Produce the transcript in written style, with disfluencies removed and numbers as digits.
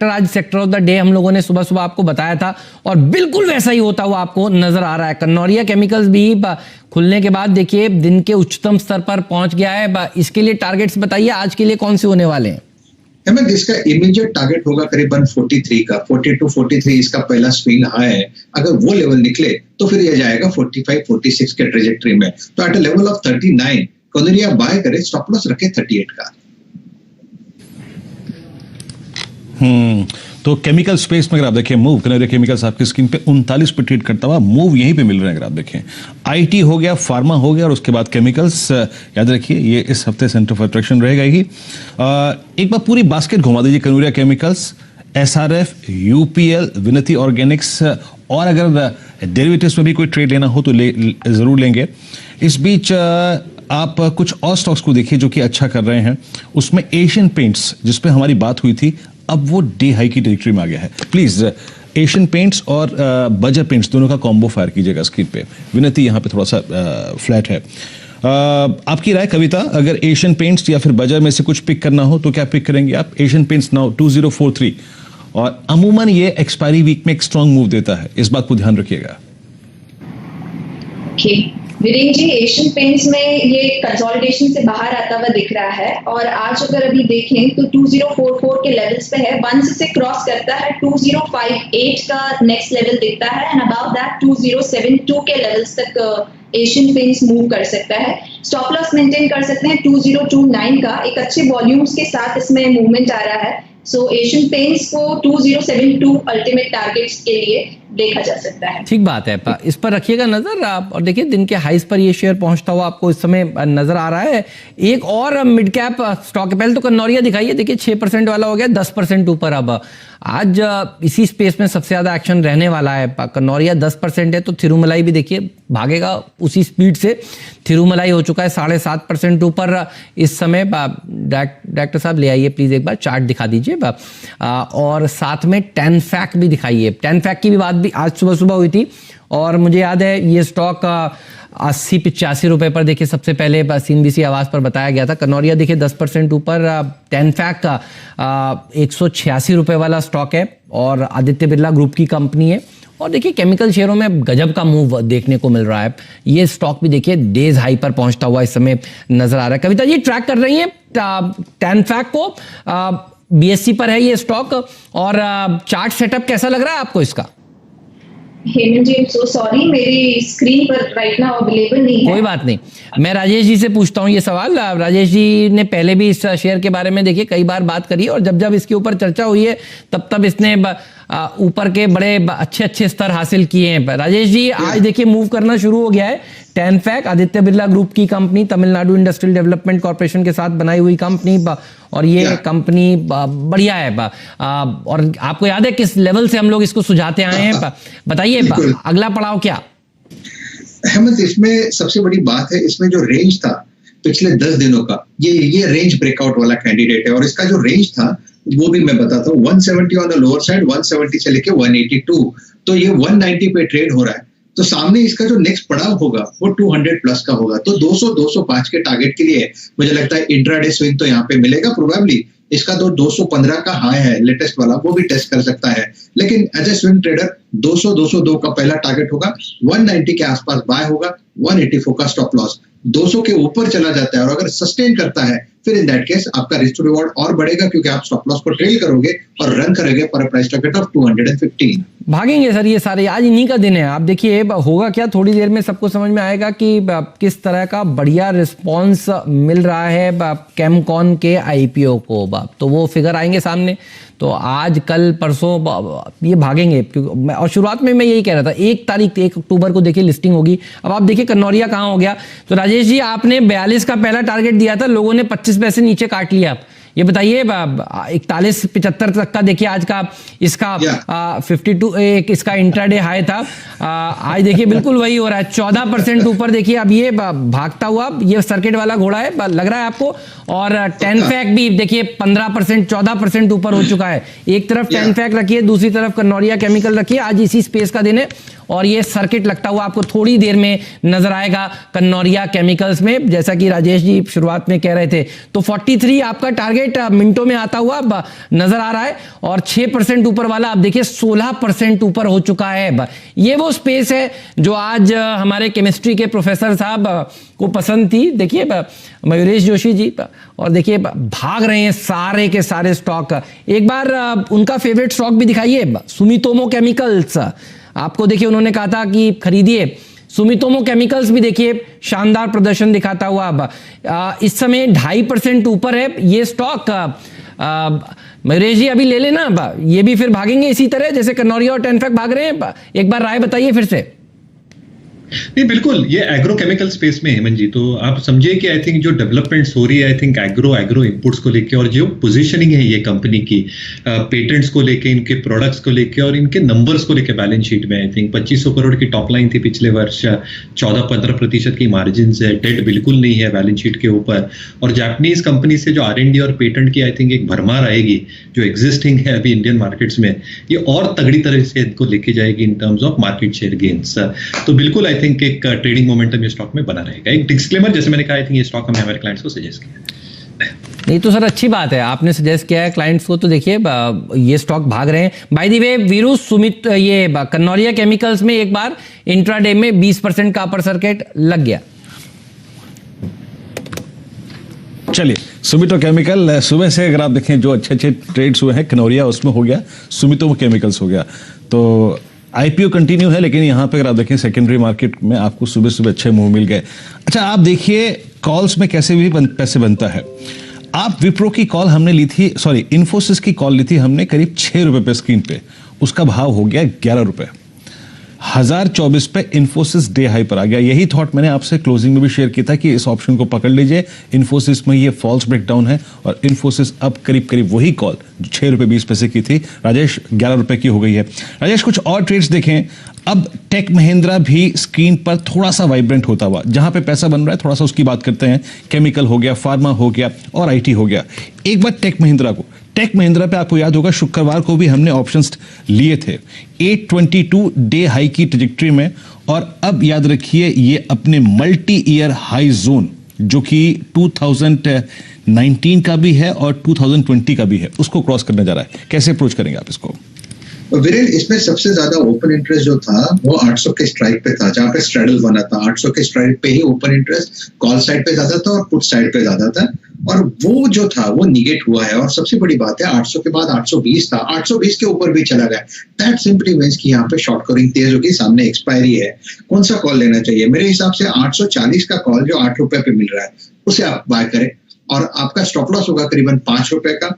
आज sector of the day हम लोगों ने सुबह सुबह आपको बताया था और बिल्कुल वैसा ही होता हुआ आपको नजर आ रहा है। कन्नौरिया केमिकल्स भी खुलने के बाद देखिए दिन के उच्चतम स्तर पर पहुंच गया है। इसके लिए टारगेट्स बताइए आज के लिए कौन से होने वाले हैं? इसका इमीडिएट टारगेट होगा करीबन 43 का, 42-43 इसका पहला स्विंग हाई है। अगर वो लेवल निकले तो फिर यह जाएगा 45-46 के ट्रेजेक्टरी में। तो एट अ लेवल ऑफ 39 कन्नौरिया बाय करे, स्टॉप लॉस रखे 38 का। तो केमिकल स्पेस में अगर आप देखें मूव, कन्नौरिया केमिकल्स आपकी स्क्रीन पे 39 पे ट्रेड करता हुआ मूव यहीं पे मिल रहे हैं। अगर आप देखें आईटी हो गया, फार्मा हो गया और उसके बाद केमिकल्स, याद रखिए ये इस हफ्ते सेंटर ऑफ अट्रैक्शन रहेगा ही। एक बार पूरी बास्केट घुमा दीजिए कन्नौरिया केमिकल्स, एसआरएफ, यूपीएल, विनती ऑर्गेनिक्स, और अगर डेरिवेटिव्स में भी कोई ट्रेड लेना हो तो जरूर लेंगे। इस बीच आप कुछ और स्टॉक्स को देखिए जो कि अच्छा कर रहे हैं। उसमें एशियन पेंट्स जिसपे हमारी बात हुई थी, अब वो डे हाई की टेरिटरी में आ गया है। प्लीज एशियन पेंट्स और बजर पेंट्स दोनों का कॉम्बो फायर कीजिएगा स्क्रीन पे। विनती यहाँ पे थोड़ा सा फ्लैट है। आपकी राय कविता, अगर एशियन पेंट्स या फिर बजर में से कुछ पिक करना हो तो क्या पिक करेंगे आप? एशियन पेंट्स नाउ 2043 और अमूमन ये एक्सपायरी वीक में एक स्ट्रॉन्ग मूव देता है, इस बात को ध्यान रखिएगा। वीरेंद्र जी, एशियन पेंट्स में ये कंसोलिडेशन से बाहर आता हुआ दिख रहा है और आज अगर अभी देखें तो 2044 के लेवल्स पे है। 1 से क्रॉस करता है 2058 का नेक्स्ट लेवल दिखता है एंड अबाउट दैट 2072 के लेवल्स तक एशियन पेंट्स मूव कर सकता है। स्टॉप लॉस मेंटेन कर सकते हैं 2029 का। एक अच्छे वॉल्यूम्स के साथ इसमें मूवमेंट आ रहा है। सो एशियन पेंट्स को 2072 अल्टीमेट टारगेट्स के लिए देखा जा सकता है। ठीक बात है, इस पर रखिएगा नजर आप। और देखिए दिन के हाईस पर ये शेयर पहुंचता हुआ आपको इस समय नजर आ रहा है। एक और मिड कैप स्टॉक, पहले तो कन्नौरिया दिखाइए, देखिए 6% वाला हो गया 10% ऊपर। अब आज इसी स्पेस में सबसे ज्यादा एक्शन रहने वाला है। कन्नौरिया 10% है तो थिरुमलाई भी देखिए भागेगा उसी स्पीड से। थिरुमलाई हो चुका है 7.5% ऊपर इस समय। डॉक्टर साहब ले आइए प्लीज, एक बार चार्ट दिखा दीजिए। और साथ में टेनफैक भी दिखाइए। टेनफैक की भी बात भी आज सुबह सुबह हुई थी और मुझे याद है ये स्टॉक 80-85 रुपए पर देखिए सबसे पहले CNBC आवाज पर बताया गया था। कन्नौरिया देखिए 10% ऊपर। टेनफैक का 186 रुपए वाला स्टॉक है और आदित्य बिरला ग्रुप की कंपनी है। और देखिए केमिकल शेयरों में गजब का मूव देखने को मिल रहा है। ये स्टॉक भी देखिए डेज हाई पर पहुंचता हुआ इस समय नजर आ रहा है। कविता जी ट्रैक कर रही है टेनफैक को, BSE पर है ये स्टॉक, और चार्ट सेटअप कैसा लग रहा है आपको इसका? हेमंत जी, सो सॉरी, मेरी स्क्रीन पर राइट नाउ अवेलेबल नहीं है। कोई बात नहीं, मैं राजेश जी से पूछता हूँ ये सवाल। राजेश जी ने पहले भी इस शेयर के बारे में देखिए कई बार बात करी और जब जब इसके ऊपर चर्चा हुई है तब इसने ऊपर के बड़े अच्छे स्तर हासिल किए हैं। राजेश जी आज देखिए मूव करना शुरू हो गया है। टेनफैक आदित्य बिरला ग्रुप की company, Tamil Nadu industrial development corporation के साथ बनाई हुई कंपनी, और ये कंपनी बढ़िया है। और आपको याद है किस लेवल से हम लोग इसको सुझाते आए हैं? बताइए अगला पड़ाव क्या? अहमद, इसमें सबसे बड़ी बात है, इसमें जो रेंज था पिछले 10 दिनों का, ये रेंज ब्रेकआउट वाला कैंडिडेट है। और इसका जो रेंज था वो भी मैं बताता हूँ, 170 ऑन द लोअर साइड, 170 से लेके 182, तो ये 190 पे ट्रेड हो रहा है। तो सामने इसका जो नेक्स्ट पड़ाव होगा वो 200 प्लस का होगा। तो 200-205 के टारगेट के लिए मुझे लगता है इंट्राडे स्विंग तो यहाँ पे मिलेगा प्रोबेबली। इसका तो 215 का हाई है लेटेस्ट वाला, वो भी टेस्ट कर सकता है। लेकिन एज ए स्विंग ट्रेडर 200-202 का पहला टारगेट होगा, 190 के आसपास बाय होगा, 184 का स्टॉप लॉस। 200 के ऊपर चला जाता है और अगर सस्टेन करता है फिर इन दैट केस आपका रिस्क टू रिवॉर्ड और बढ़ेगा, क्योंकि आप स्टॉप लॉस को ट्रेल करोगे और रन करोगे पर प्राइस टारगेट ऑफ 215। भागेंगे सर ये सारे, आज इन्हीं का दिन है। आप देखिए होगा क्या, थोड़ी देर में सबको समझ में आएगा कि किस तरह का बढ़िया रिस्पॉन्स मिल रहा है केमकॉन के IPO को। तो वो फिगर आएंगे सामने। तो आज कल परसों ये भागेंगे। और शुरुआत में मैं यही कह रहा था 1 अक्टूबर को देखिए लिस्टिंग होगी। अब आप देखिए कन्नौरिया कहाँ हो गया। तो राजेश जी आपने 42 का पहला टारगेट दिया था, लोगों ने 25 पैसे नीचे काट लिया। आप ये बताइए 41-75 तक का देखिए आज का इसका 52 एक इसका इंट्राडे हाई था। आज देखिए बिल्कुल वही हो रहा है, 14% ऊपर देखिए। अब ये भागता हुआ ये सर्किट वाला घोड़ा है, लग रहा है आपको। और टेनफैक भी देखिए 15% 14% ऊपर हो चुका है। एक तरफ टेनफैक रखिए, दूसरी तरफ कन्नौरिया केमिकल रखिए। आज इसी स्पेस का दिन है और ये सर्किट लगता हुआ आपको थोड़ी देर में नजर आएगा कन्नौरिया केमिकल्स में, जैसा कि राजेश जी शुरुआत में कह रहे थे। तो 43 आपका टारगेट मिनटों में आता हुआ नजर आ रहा है और 6% ऊपर वाला आप देखिए 16% ऊपर हो चुका है। ये वो स्पेस है जो आज हमारे केमिस्ट्री के प्रोफेसर साहब को पसंद थी। देखिए मयूरेश जोशी जी, और देखिए भाग रहे हैं सारे के सारे स्टॉक। एक बार उनका फेवरेट स्टॉक भी दिखाइए, सुमितोमो केमिकल्स। आपको देखिए उन्होंने कहा था कि खरीदिए, सुमितोमो केमिकल्स भी देखिए शानदार प्रदर्शन दिखाता हुआ अब इस समय 2.5% ऊपर है ये स्टॉक। मयूरेश जी अभी ले लेना, ये भी फिर भागेंगे इसी तरह जैसे कन्नौरिया और टेनफेक भाग रहे हैं। एक बार राय बताइए फिर से। नहीं, बिल्कुल ये एग्रोकेमिकल स्पेस में हेमंत जी, तो आप समझिए कि आई थिंक जो डेवलपमेंट्स हो रही है आई थिंक एग्रो इनपुट्स को लेके और जो पोजीशनिंग है ये कंपनी की पेटेंट्स को लेके, इनके प्रोडक्ट्स को लेके और इनके नंबर्स को लेके बैलेंस शीट में आई थिंक 2500 करोड़ की टॉप लाइन थी पिछले वर्ष, 14-15% की मार्जिन है, डेट बिल्कुल नहीं है बैलेंस शीट के ऊपर। और जापानीज कंपनी से जो R&D और पेटेंट की आई थिंक एक भरमार आएगी जो एग्जिस्टिंग है अभी इंडियन मार्केट्स में, ये और तगड़ी तरह से इनको लेके जाएगी in terms of market share gains. तो बिल्कुल आई थिंक एक ट्रेडिंग मोमेंटम ये स्टॉक में बना रहेगा। एक डिस्क्लेमर, जैसे मैंने कहा आई थिंक ये स्टॉक हमने हमारे क्लाइंट्स को सजेस्ट किया। नहीं तो सर अच्छी बात है, आपने सजेस्ट किया है क्लाइंट्स को, तो देखिए ये स्टॉक भाग रहे हैं। By the way Veeru, Sumit ये कन्नौरिया केमिकल्स में एक बार इंट्राडे में 20% का अपर सर्किट लग गया। चलिए, सुमितो केमिकल सुबह से अगर आप देखें जो अच्छे ट्रेड्स हुए हैं, कन्नौरिया उसमें हो गया, सुमितो केमिकल्स हो गया, तो आईपीओ कंटिन्यू है, लेकिन यहाँ पे अगर आप देखें सेकेंडरी मार्केट में आपको सुबह सुबह अच्छे मूव मिल गए। अच्छा, आप देखिए कॉल्स में कैसे भी पैसे बनता है। आप विप्रो की कॉल हमने ली थी, सॉरी इन्फोसिस की कॉल ली थी हमने करीब 6 रुपए पे स्क्रीन पे, उसका भाव हो गया 11 रुपए। 1024 पे इन्फोसिस डे हाई पर आ गया। यही थॉट मैंने आपसे क्लोजिंग में भी शेयर किया था कि इस ऑप्शन को पकड़ लीजिए। इन्फोसिस में ये फॉल्स ब्रेकडाउन है और इन्फोसिस अब करीब वही कॉल 6 रुपए 20 पैसे की थी, राजेश 11 रुपए की हो गई है। राजेश, कुछ और ट्रेड्स देखें। अब टेक महिंद्रा भी स्क्रीन पर थोड़ा सा वाइब्रेंट होता हुआ, जहां पे पैसा बन रहा है थोड़ा सा उसकी बात करते हैं। केमिकल हो गया, फार्मा हो गया और आईटी हो गया। एक बार टेक महिंद्रा पे आपको याद होगा शुक्रवार को भी हमने ऑप्शंस लिए थे 822 डे हाई की ट्रैजेक्टरी में, और अब याद रखिए ये अपने मल्टी ईयर हाई जोन जो कि 2019 का भी है और 2020 का भी है, उसको क्रॉस करने जा रहा है। कैसे अप्रोच करेंगे आप इसको? वीरेन, इसमें सबसे ज्यादा ओपन इंटरेस्ट जो था वो 800 के स्ट्राइक पे था, जहां पे स्ट्रेडल बना था 800 के स्ट्राइक पे ही ओपन इंटरेस्ट कॉल साइड पे ज्यादा था और पुट साइड पे ज्यादा था, और वो जो था वो निगेट हुआ है। और सबसे बड़ी बात है 800 के बाद 820 था, 820 के ऊपर भी चला गया। दैट सिंपली मींस कि यहाँ पे शॉर्ट कवरिंग तेज होगी, सामने एक्सपायरी है। कौन सा कॉल लेना चाहिए? मेरे हिसाब से 840 का कॉल जो 8 रुपए पे मिल रहा है उसे आप बाय करें, और आपका स्टॉप लॉस होगा करीबन 5 रुपए का।